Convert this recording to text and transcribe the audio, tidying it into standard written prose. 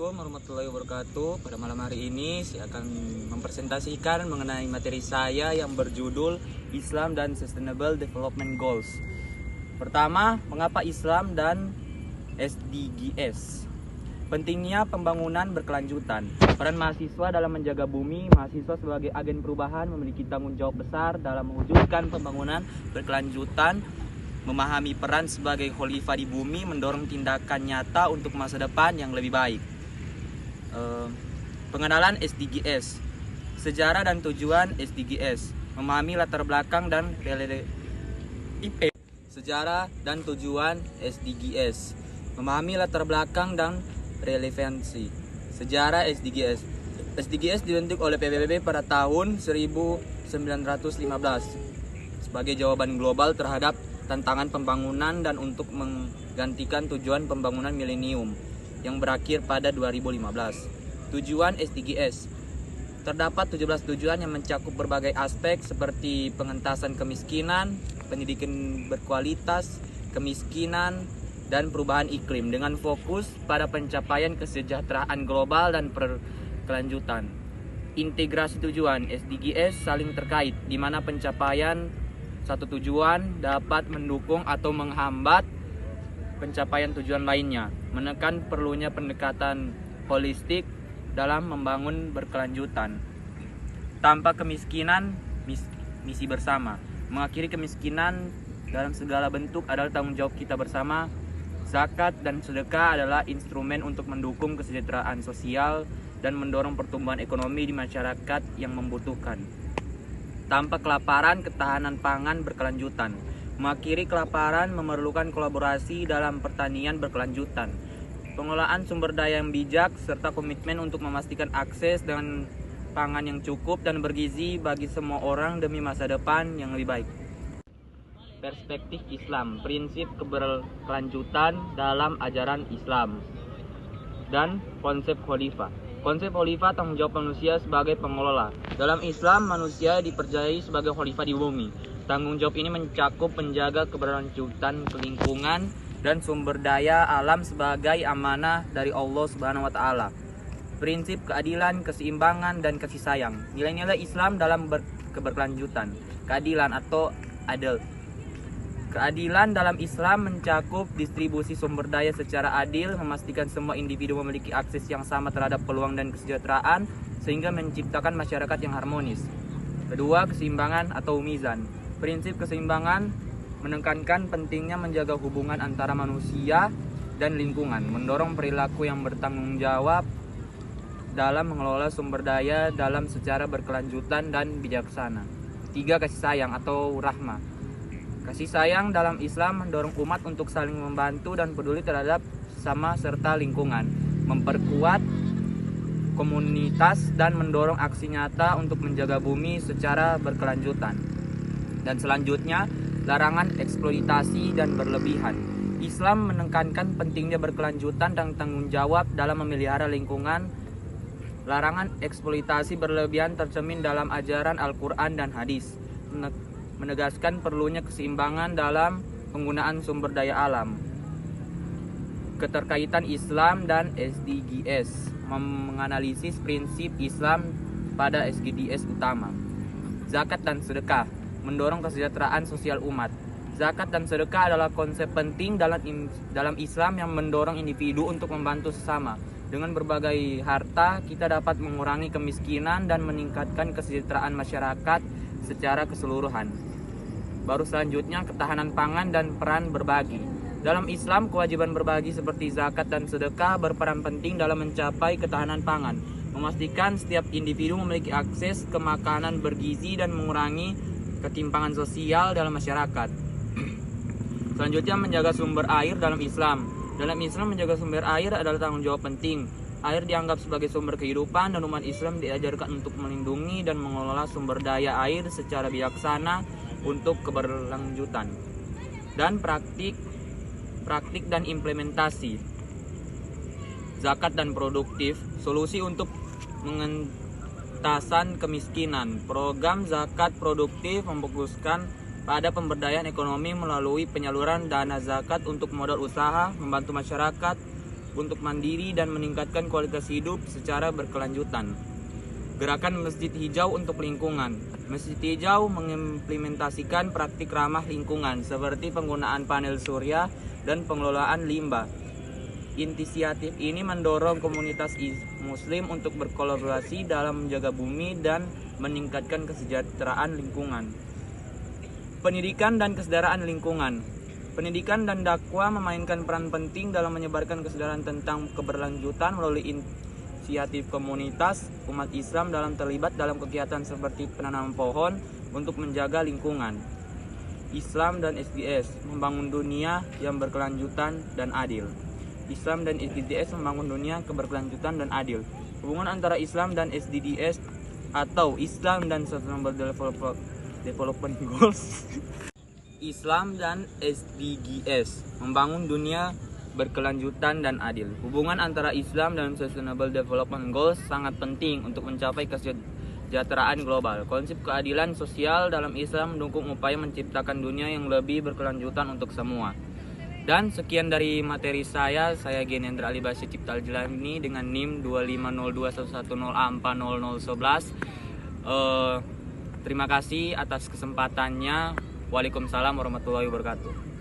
Assalamualaikum warahmatullahi wabarakatuh. Pada malam hari ini saya akan mempresentasikan mengenai materi saya yang berjudul Islam dan Sustainable Development Goals. Pertama, mengapa Islam dan SDGs? Pentingnya pembangunan berkelanjutan. Peran mahasiswa dalam menjaga bumi. Mahasiswa sebagai agen perubahan memiliki tanggung jawab besar dalam mewujudkan pembangunan berkelanjutan. Memahami peran sebagai khalifah di bumi, mendorong tindakan nyata untuk masa depan yang lebih baik. Pengenalan SDGs. Sejarah dan tujuan SDGs. Memahami latar belakang dan Sejarah dan tujuan SDGs. Memahami latar belakang dan relevansi. Sejarah SDGs. SDGs dibentuk oleh PBB pada tahun 1915 sebagai jawaban global terhadap tantangan pembangunan dan untuk menggantikan tujuan pembangunan milenium yang berakhir pada 2015. Tujuan SDGs. Terdapat 17 tujuan yang mencakup berbagai aspek seperti pengentasan kemiskinan, pendidikan berkualitas, kemiskinan, dan perubahan iklim dengan fokus pada pencapaian kesejahteraan global dan berkelanjutan. Integrasi tujuan SDGs saling terkait di mana pencapaian satu tujuan dapat mendukung atau menghambat pencapaian tujuan lainnya, menekan perlunya pendekatan holistik dalam membangun berkelanjutan. Tanpa kemiskinan, misi bersama. Mengakhiri kemiskinan dalam segala bentuk adalah tanggung jawab kita bersama. Zakat dan sedekah adalah instrumen untuk mendukung kesejahteraan sosial dan mendorong pertumbuhan ekonomi di masyarakat yang membutuhkan. Tanpa kelaparan, ketahanan pangan berkelanjutan. Mengakhiri kelaparan memerlukan kolaborasi dalam pertanian berkelanjutan. Pengelolaan sumber daya yang bijak serta komitmen untuk memastikan akses dengan pangan yang cukup dan bergizi bagi semua orang demi masa depan yang lebih baik. Perspektif Islam, prinsip keberkelanjutan dalam ajaran Islam, dan konsep khalifah. Konsep khalifah tanggung jawab manusia sebagai pengelola. Dalam Islam, manusia dipercayai sebagai khalifah di bumi. Tanggung jawab ini mencakup menjaga keberlanjutan lingkungan dan sumber daya alam sebagai amanah dari Allah Subhanahu wa taala. Prinsip keadilan, keseimbangan, dan kasih sayang. Nilai-nilai Islam dalam keberkelanjutan. Keadilan atau adil. Keadilan dalam Islam mencakup distribusi sumber daya secara adil, memastikan semua individu memiliki akses yang sama terhadap peluang dan kesejahteraan, sehingga menciptakan masyarakat yang harmonis. Kedua, keseimbangan atau mizan. Prinsip keseimbangan menekankan pentingnya menjaga hubungan antara manusia dan lingkungan, mendorong perilaku yang bertanggung jawab dalam mengelola sumber daya dalam secara berkelanjutan dan bijaksana. Tiga, kasih sayang atau rahmah. Kasih sayang dalam Islam mendorong umat untuk saling membantu dan peduli terhadap sesama serta lingkungan, memperkuat komunitas dan mendorong aksi nyata untuk menjaga bumi secara berkelanjutan. Dan selanjutnya, larangan eksploitasi dan berlebihan. Islam menekankan pentingnya berkelanjutan dan tanggung jawab dalam memelihara lingkungan. Larangan eksploitasi berlebihan tercermin dalam ajaran Al-Quran dan hadis, menegaskan perlunya keseimbangan dalam penggunaan sumber daya alam. Keterkaitan Islam dan SDGs, menganalisis prinsip Islam pada SDGs utama. Zakat dan sedekah, mendorong kesejahteraan sosial umat. Zakat dan sedekah adalah konsep penting dalam Islam yang mendorong individu untuk membantu sesama. Dengan berbagai harta, kita dapat mengurangi kemiskinan dan meningkatkan kesejahteraan masyarakat secara keseluruhan. Baru selanjutnya, ketahanan pangan dan peran berbagi. Dalam Islam, kewajiban berbagi seperti zakat dan sedekah berperan penting dalam mencapai ketahanan pangan, memastikan setiap individu memiliki akses ke makanan bergizi dan mengurangi ketimpangan sosial dalam masyarakat. Selanjutnya, menjaga sumber air dalam Islam. Dalam Islam, menjaga sumber air adalah tanggung jawab penting. Air dianggap sebagai sumber kehidupan dan umat Islam diajarkan untuk melindungi dan mengelola sumber daya air secara bijaksana untuk keberlanjutan. Dan praktik dan implementasi. Zakat dan produktif, solusi untuk pengentasan kemiskinan. Program zakat produktif memfokuskan pada pemberdayaan ekonomi melalui penyaluran dana zakat untuk modal usaha, membantu masyarakat untuk mandiri dan meningkatkan kualitas hidup secara berkelanjutan. Gerakan Masjid Hijau untuk lingkungan. Masjid Hijau mengimplementasikan praktik ramah lingkungan seperti penggunaan panel surya dan pengelolaan limbah. Inisiatif ini mendorong komunitas Muslim untuk berkolaborasi dalam menjaga bumi dan meningkatkan kesejahteraan lingkungan. Pendidikan dan kesadaran lingkungan. Pendidikan dan dakwah memainkan peran penting dalam menyebarkan kesadaran tentang keberlanjutan melalui inisiatif komunitas umat Islam dalam terlibat dalam kegiatan seperti penanaman pohon untuk menjaga lingkungan. Islam dan SDGs membangun dunia yang berkelanjutan dan adil. Islam dan SDGs membangun dunia keberkelanjutan dan adil. Hubungan antara Islam dan SDGs atau Islam dan Sustainable Development Goals. Islam dan SDGs membangun dunia berkelanjutan dan adil. Hubungan antara Islam dan Sustainable Development Goals sangat penting untuk mencapai kesejahteraan global. Konsep keadilan sosial dalam Islam mendukung upaya menciptakan dunia yang lebih berkelanjutan untuk semua. Dan sekian dari materi saya Genendra Ali Basir Cipta Aljalani dengan NIM 25021040011. Terima kasih atas kesempatannya. Waalaikumsalam warahmatullahi wabarakatuh.